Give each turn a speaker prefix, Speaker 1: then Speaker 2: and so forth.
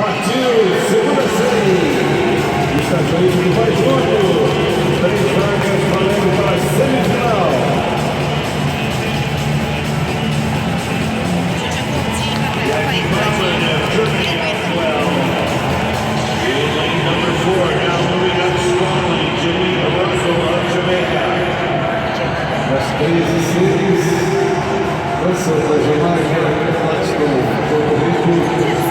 Speaker 1: Partiu, segunda série. Estados Unidos do País Novo. 3 vagas valendo para a semifinal. Number 4 now moving up strongly. Jimmy Russell of Jamaica. Das 13 séries, Russell da Jamaica, Porto Rico.